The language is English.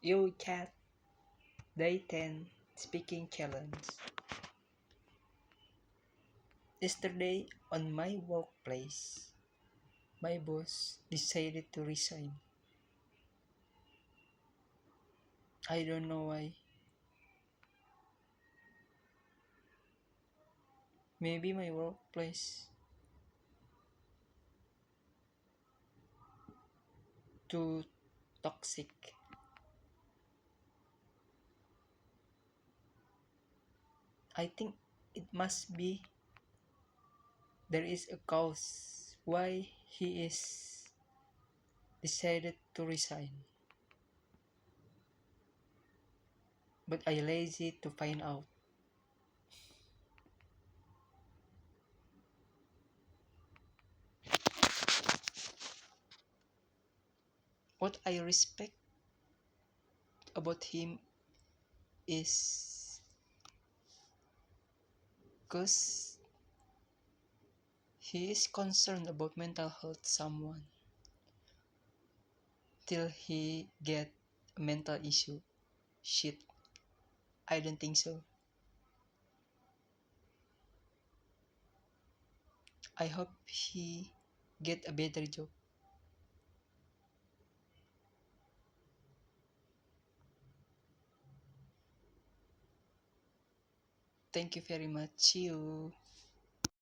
Yo Cat, Day 10 Speaking Challenge. Yesterday on my workplace, my boss decided to resign. I don't know why. Maybe my workplace too toxic. I think it must be there is a cause why he is decided to resign. But I lazy to find out. What I respect about him is cause he is concerned about mental health someone till he get a mental issue. Shit, I don't think so. I hope he get a better job. Thank you very much. See you.